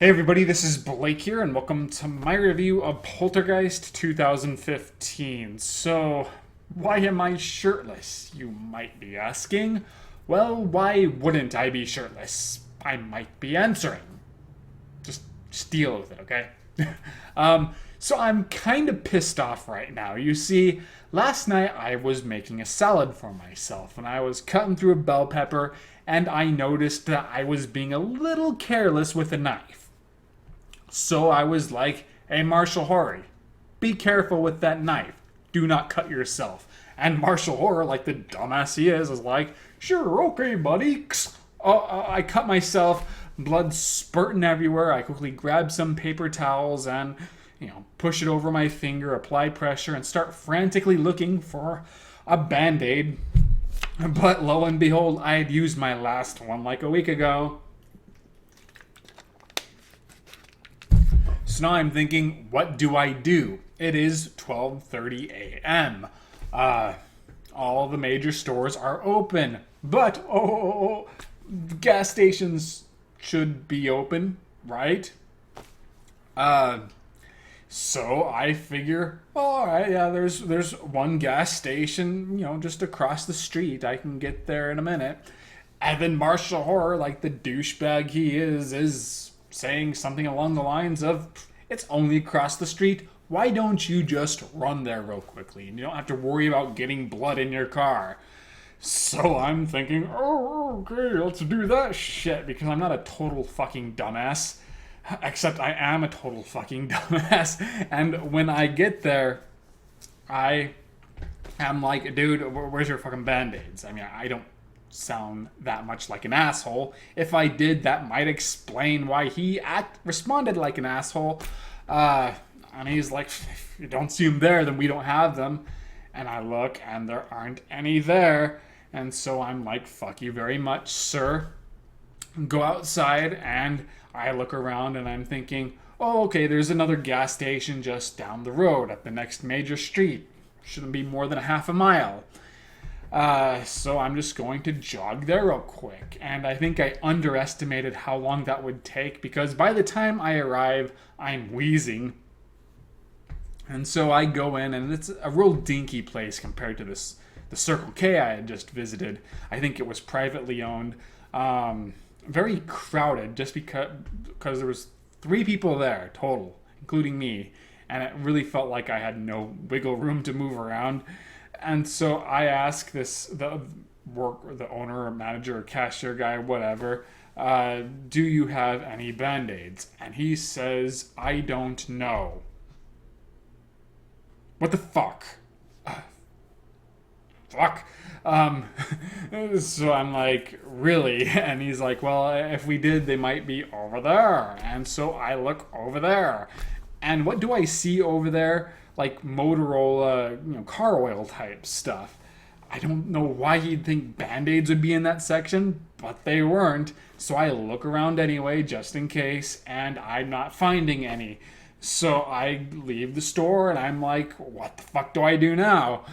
Hey everybody, this is Blake here, and welcome to my review of Poltergeist 2015. So, why am I shirtless, you might be asking? Well, why wouldn't I be shirtless? I might be answering. Just deal with it, okay? So I'm kind of pissed off right now. You see, last night I was making a salad for myself, and I was cutting through a bell pepper, and I noticed that I was being a little careless with a knife. So I was like, hey, Marshall Horry, be careful with that knife. Do not cut yourself. And Marshall Horror, like the dumbass he is like, sure, okay, buddy. I cut myself, blood spurting everywhere. I quickly grab some paper towels and, push it over my finger, apply pressure, and start frantically looking for a band aid. But lo and behold, I had used my last one like a week ago. So now I'm thinking, what do I do? It is 12:30 a.m. All the major stores are open, but gas stations should be open, right? So I figure, well, all right, yeah, there's one gas station, just across the street. I can get there in a minute. And then Marshall Horror, like the douchebag he is saying something along the lines of, it's only across the street. Why don't you just run there real quickly? And you don't have to worry about getting blood in your car. So I'm thinking, oh, okay, let's do that shit, because I'm not a total fucking dumbass. Except I am a total fucking dumbass. And when I get there, I am like, dude, where's your fucking band-aids? I mean, I don't sound that much like an asshole. If I did, that might explain why he responded like an asshole. And he's like, if you don't see them there, then we don't have them. And I look, and there aren't any there. And so I'm like, fuck you very much, sir. Go outside, and I look around, and I'm thinking, oh, okay, there's another gas station just down the road at the next major street. Shouldn't be more than a half a mile. So I'm just going to jog there real quick. And I think I underestimated how long that would take, because by the time I arrive, I'm wheezing. And so I go in, and it's a real dinky place compared to the Circle K I had just visited. I think it was privately owned. Very crowded, just because there was 3 people there total, including me. And it really felt like I had no wiggle room to move around. And so I ask the owner or manager or cashier guy, whatever, do you have any band-aids? And he says, I don't know. What the fuck? Fuck. So I'm like, really? And he's like, well, if we did, they might be over there. And so I look over there. And what do I see over there? Like Motorola, car oil type stuff. I don't know why he'd think band-aids would be in that section, but they weren't. So I look around anyway, just in case, and I'm not finding any. So I leave the store, and I'm like, what the fuck do I do now?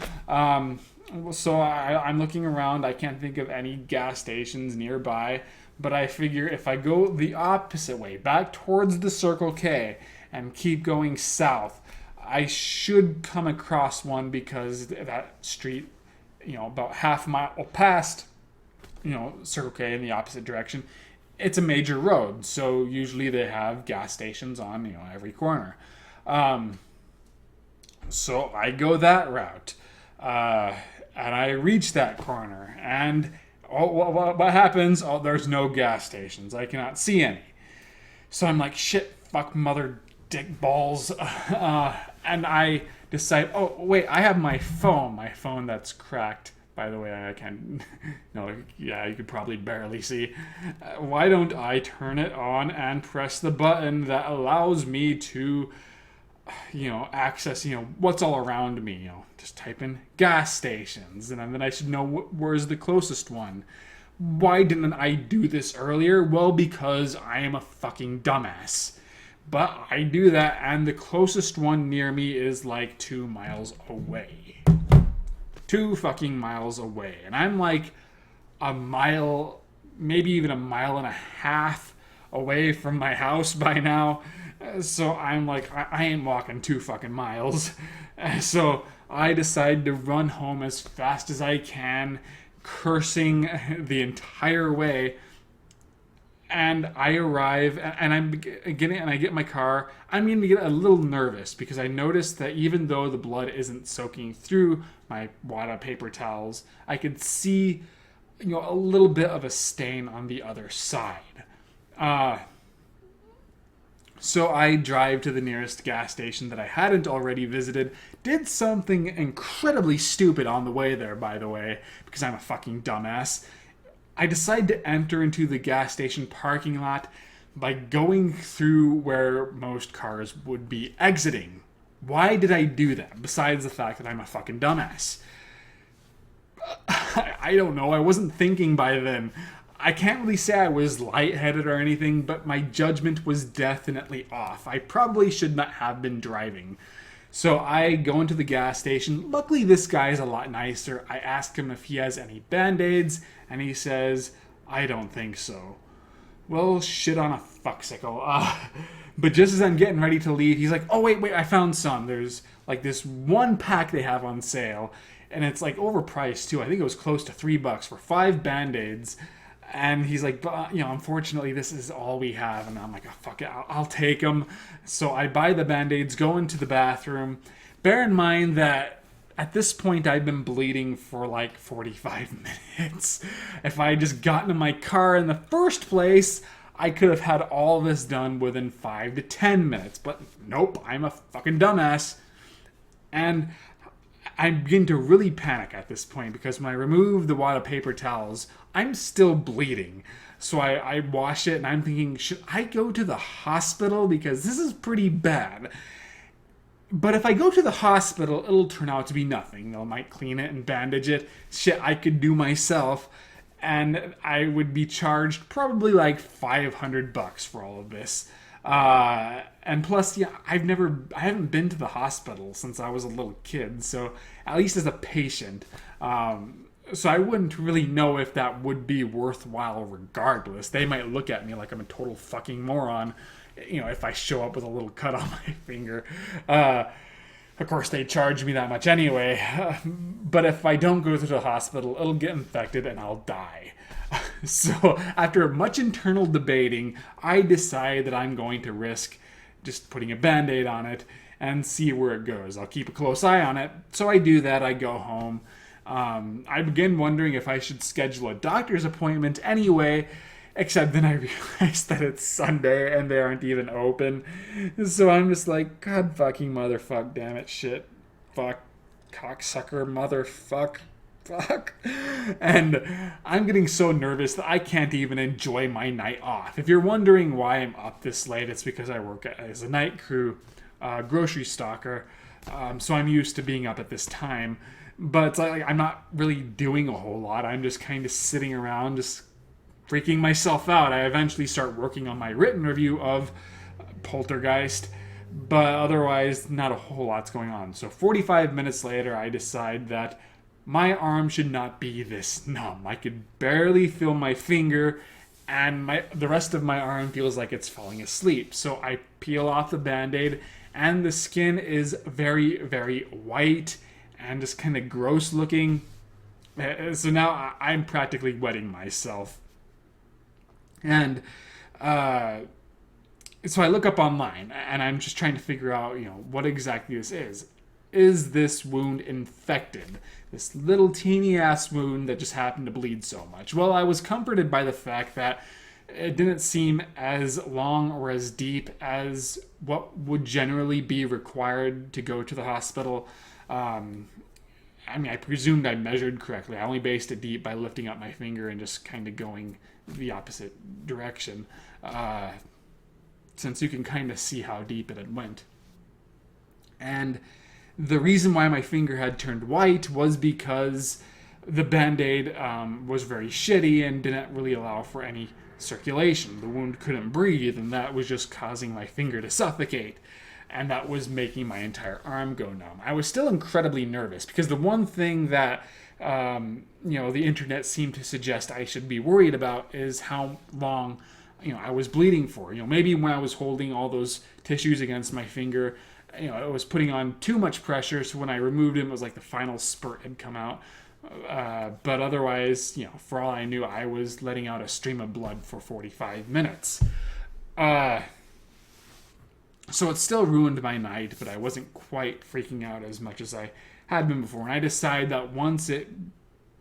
So I'm looking around. I can't think of any gas stations nearby, but I figure if I go the opposite way, back towards the Circle K, and keep going south, I should come across one, because that street, about half a mile past, Circle K in the opposite direction, it's a major road. So usually they have gas stations on, every corner. So I go that route. And I reach that corner. And what happens? Oh, there's no gas stations. I cannot see any. So I'm like, shit, fuck, mother dick balls. And I decide, oh, wait, I have my phone that's cracked. By the way, I can't, you could probably barely see. Why don't I turn it on and press the button that allows me to, access, what's all around me, just type in gas stations, and then I should know where's the closest one. Why didn't I do this earlier? Well, because I am a fucking dumbass. But I do that, and the closest one near me is like 2 miles away. 2 fucking miles away. And I'm like a mile, maybe even a mile and a half away from my house by now. So I'm like, I ain't walking 2 fucking miles. So I decide to run home as fast as I can, cursing the entire way. And I arrive, and I get in my car. I'm beginning to get a little nervous because I noticed that even though the blood isn't soaking through my wad paper towels, I could see, a little bit of a stain on the other side. So I drive to the nearest gas station that I hadn't already visited. Did something incredibly stupid on the way there, by the way, because I'm a fucking dumbass. I decide to enter into the gas station parking lot by going through where most cars would be exiting. Why did I do that, besides the fact that I'm a fucking dumbass? I don't know. I wasn't thinking by then. I can't really say I was lightheaded or anything, but my judgment was definitely off. I probably should not have been driving. So I go into the gas station. Luckily, this guy is a lot nicer. I ask him if he has any Band-Aids, and he says, I don't think so. Well, shit on a fucksicle. But just as I'm getting ready to leave, he's like, oh, wait, I found some. There's like this one pack they have on sale, and it's like overpriced too. I think it was close to $3 for 5 Band-Aids. And he's like, but, unfortunately, this is all we have. And I'm like, oh, fuck it, I'll take them. So I buy the Band-Aids, go into the bathroom. Bear in mind that at this point, I've been bleeding for like 45 minutes. If I had just gotten in my car in the first place, I could have had all this done within 5 to 10 minutes. But nope, I'm a fucking dumbass. And I begin to really panic at this point because when I remove the wad of paper towels, I'm still bleeding. So I wash it and I'm thinking, should I go to the hospital? Because this is pretty bad. But if I go to the hospital, it'll turn out to be nothing. They might clean it and bandage it. Shit, I could do myself. And I would be charged probably like $500 for all of this. And plus, I haven't been to the hospital since I was a little kid, so at least as a patient. So I wouldn't really know if that would be worthwhile regardless. They might look at me like I'm a total fucking moron, if I show up with a little cut on my finger. Of course, they charge me that much anyway. But if I don't go to the hospital, it'll get infected and I'll die. So after much internal debating, I decide that I'm going to risk just putting a Band-Aid on it and see where it goes. I'll keep a close eye on it. So I do that. I go home. I begin wondering if I should schedule a doctor's appointment anyway, except then I realize that it's Sunday and they aren't even open. So I'm just like, God fucking motherfuck, damn it, shit, fuck, cocksucker, motherfuck. Fuck. And I'm getting so nervous that I can't even enjoy my night off. If you're wondering why I'm up this late, it's because I work as a night crew grocery stalker. So I'm used to being up at this time. But it's like I'm not really doing a whole lot. I'm just kind of sitting around, just freaking myself out. I eventually start working on my written review of Poltergeist. But otherwise, not a whole lot's going on. So 45 minutes later, I decide that my arm should not be this numb. I could barely feel my finger, and the rest of my arm feels like it's falling asleep. So I peel off the Band-Aid, and the skin is very, very white and just kind of gross looking. So now I'm practically wetting myself. And so I look up online, and I'm just trying to figure out, what exactly this is. Is this wound infected? This little teeny ass wound that just happened to bleed so much. Well, I was comforted by the fact that it didn't seem as long or as deep as what would generally be required to go to the hospital. I presumed I measured correctly. I only based it deep by lifting up my finger and just kind of going the opposite direction. Since you can kind of see how deep it had went. And the reason why my finger had turned white was because the Band-Aid was very shitty and didn't really allow for any circulation. The wound couldn't breathe, and that was just causing my finger to suffocate. And that was making my entire arm go numb. I was still incredibly nervous because the one thing that the internet seemed to suggest I should be worried about is how long I was bleeding for. Maybe when I was holding all those tissues against my finger, it was putting on too much pressure. So when I removed him, it was like the final spurt had come out. But otherwise, for all I knew, I was letting out a stream of blood for 45 minutes. So it still ruined my night, but I wasn't quite freaking out as much as I had been before. And I decided that once it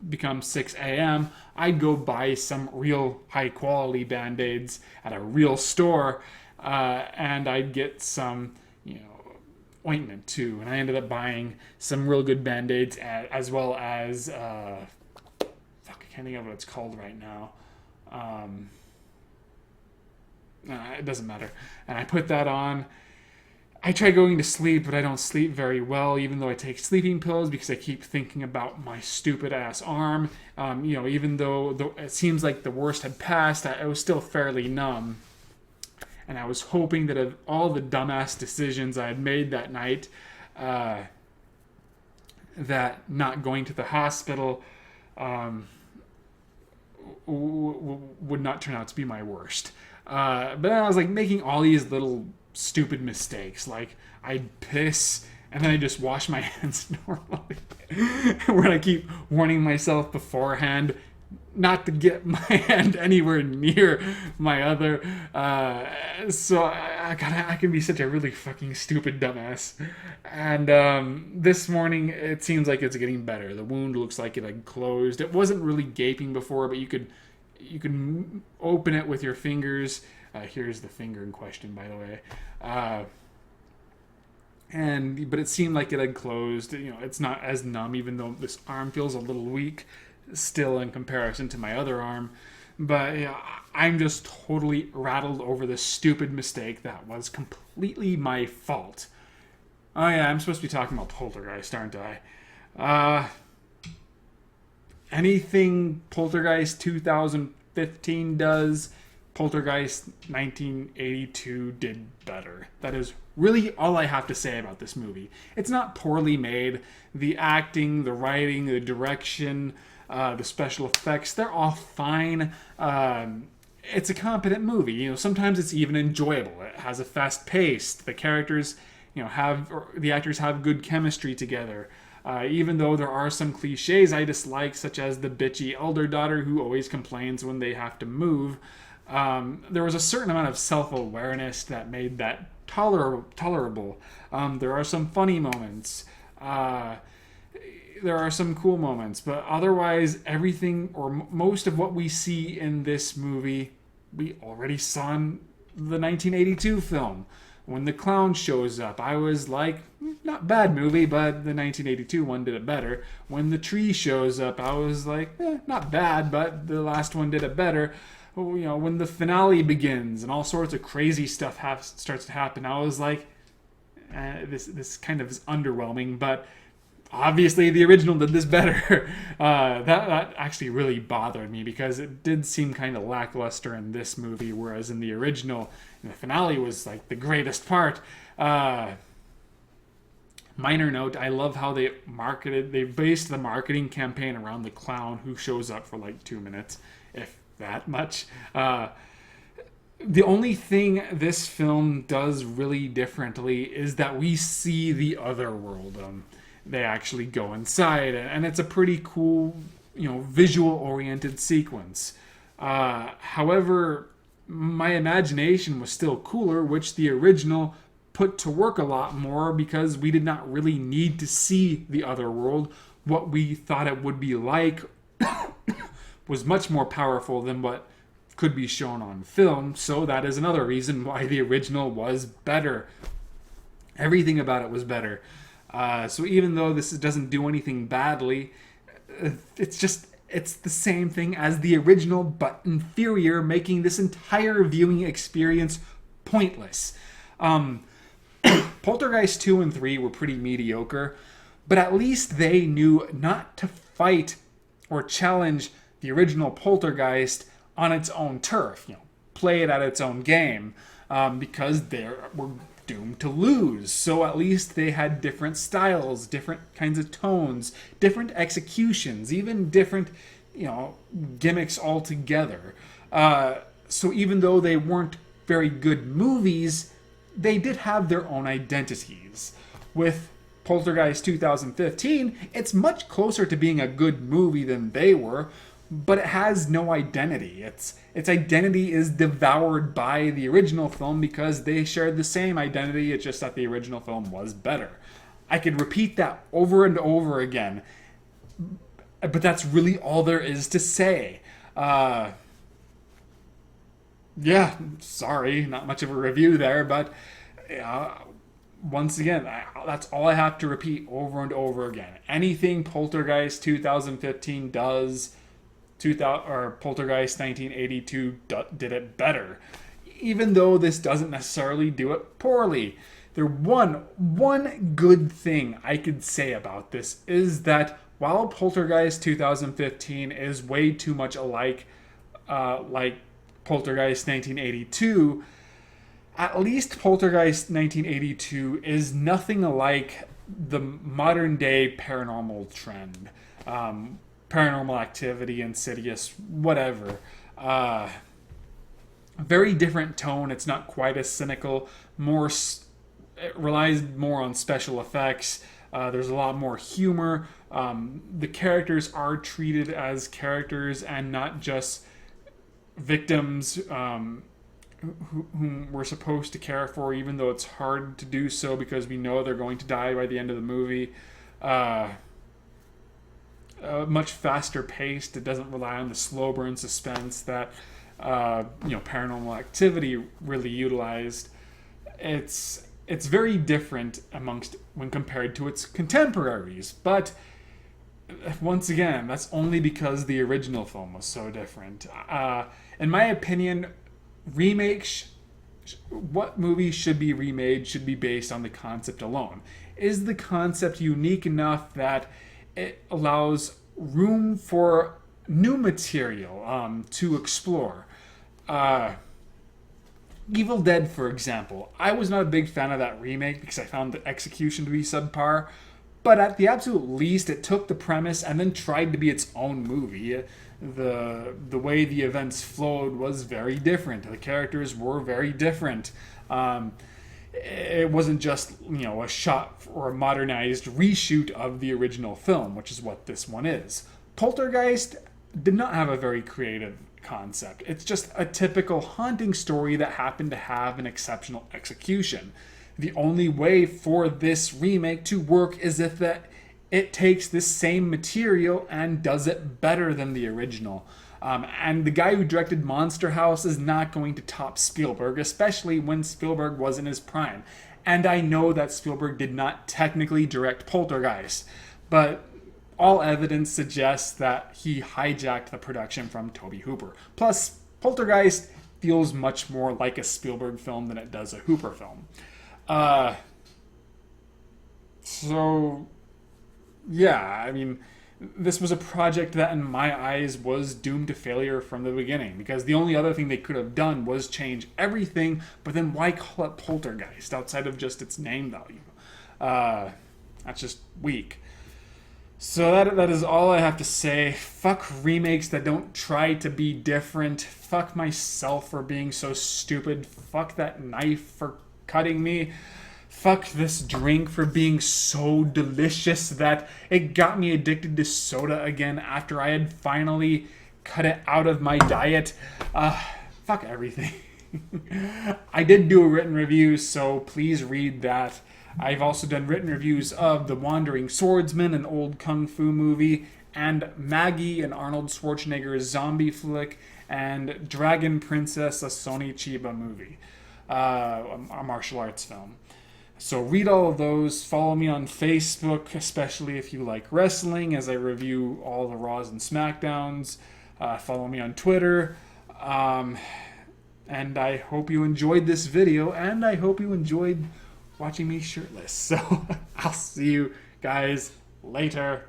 becomes 6 a.m., I'd go buy some real high quality band-aids at a real store, and I'd get some, ointment too. And I ended up buying some real good band-aids as well as, I can't think of what it's called right now. It doesn't matter. And I put that on. I try going to sleep, but I don't sleep very well, even though I take sleeping pills, because I keep thinking about my stupid ass arm. Even though it seems like the worst had passed, I was still fairly numb. And I was hoping that of all the dumbass decisions I had made that night, that not going to the hospital would not turn out to be my worst. But then I was like making all these little stupid mistakes. Like I'd piss and then I just wash my hands normally. Where I keep warning myself beforehand not to get my hand anywhere near my other. So I can be such a really fucking stupid dumbass. And this morning it seems like it's getting better. The wound looks like it had closed. It wasn't really gaping before, but you could open it with your fingers. Here's the finger in question, by the way. But it seemed like it had closed. It's not as numb, even though this arm feels a little weak still in comparison to my other arm. But I'm just totally rattled over this stupid mistake that was completely my fault. Oh yeah, I'm supposed to be talking about Poltergeist, aren't I? Anything Poltergeist 2015 does, Poltergeist 1982 did better. That is really all I have to say about this movie. It's not poorly made. The acting, the writing, the direction, the special effects, they're all fine. It's a competent movie. Sometimes it's even enjoyable. It has a fast pace. The characters, the actors have good chemistry together. Even though there are some cliches I dislike, such as the bitchy elder daughter who always complains when they have to move, there was a certain amount of self-awareness that made that tolerable. There are some funny moments. There are some cool moments, but otherwise everything or most of what we see in this movie we already saw in the 1982 film. When the clown shows up, I was like, not bad movie, but the 1982 one did it better. When the tree shows up, I was like, not bad, but the last one did it better. When the finale begins and all sorts of crazy stuff starts to happen, I was like, this kind of is underwhelming, but obviously the original did this better. That actually really bothered me because it did seem kind of lackluster in this movie, whereas in the original, the finale was like the greatest part. Minor note, I love how they based the marketing campaign around the clown who shows up for like 2 minutes, if that much. The only thing this film does really differently is that we see the other world. They actually go inside, and it's a pretty cool, visual-oriented sequence. However, my imagination was still cooler, which the original put to work a lot more because we did not really need to see the other world. What we thought it would be like was much more powerful than what could be shown on film, so that is another reason why the original was better. Everything about it was better. So even though this doesn't do anything badly, it's the same thing as the original, but inferior, making this entire viewing experience pointless. Poltergeist 2 and 3 were pretty mediocre, but at least they knew not to fight or challenge the original Poltergeist on its own turf, play it at its own game, because they were doomed to lose. So at least they had different styles, different kinds of tones, different executions, even different, gimmicks altogether. So even though they weren't very good movies, they did have their own identities. With Poltergeist 2015, it's much closer to being a good movie than they were, but it has no identity. Its identity is devoured by the original film because they shared the same identity, it's just that the original film was better. I could repeat that over and over again, but that's really all there is to say. Yeah, sorry, not much of a review there, but once again, that's all I have to repeat over and over again. Anything Poltergeist 2015 does, 2000 or Poltergeist 1982 did it better, even though this doesn't necessarily do it poorly. There one good thing I could say about this is that while Poltergeist 2015 is way too much alike, like Poltergeist 1982, at least Poltergeist 1982 is nothing like the modern day paranormal trend. Paranormal Activity, Insidious, whatever. Very different tone. It's not quite as cynical. It relies more on special effects. There's a lot more humor. The characters are treated as characters and not just victims whom we're supposed to care for, even though it's hard to do so because we know they're going to die by the end of the movie. Much faster paced. It doesn't rely on the slow burn suspense that Paranormal Activity really utilized. It's very different when compared to its contemporaries, but once again, that's only because the original film was so different. In my opinion, remakes, what movie should be remade should be based on the concept alone. Is the concept unique enough that it allows room for new material to explore? Evil Dead, for example. I was not a big fan of that remake because I found the execution to be subpar, but at the absolute least, it took the premise and then tried to be its own movie. The way the events flowed was very different. The characters were very different. It wasn't just a shot or a modernized reshoot of the original film, which is what this one is. Poltergeist did not have a very creative concept. It's just a typical haunting story that happened to have an exceptional execution. The only way for this remake to work is if it takes this same material and does it better than the original. And the guy who directed Monster House is not going to top Spielberg, especially when Spielberg was in his prime. And I know that Spielberg did not technically direct Poltergeist, but all evidence suggests that he hijacked the production from Tobe Hooper. Plus, Poltergeist feels much more like a Spielberg film than it does a Hooper film. So, yeah, I mean, this was a project that in my eyes was doomed to failure from the beginning, because the only other thing they could have done was change everything, but then why call it Poltergeist outside of just its name value? That's just weak. So that is all I have to say. Fuck remakes that don't try to be different. Fuck myself for being so stupid. Fuck that knife for cutting me. Fuck this drink for being so delicious that it got me addicted to soda again after I had finally cut it out of my diet. Fuck everything. I did do a written review, so please read that. I've also done written reviews of The Wandering Swordsman, an old kung fu movie, and Maggie, an Arnold Schwarzenegger zombie flick, and Dragon Princess, a Sony Chiba movie, a martial arts film. So read all of those. Follow me on Facebook, especially if you like wrestling, as I review all the Raws and SmackDowns. Follow me on Twitter. And I hope you enjoyed this video, and I hope you enjoyed watching me shirtless. So I'll see you guys later.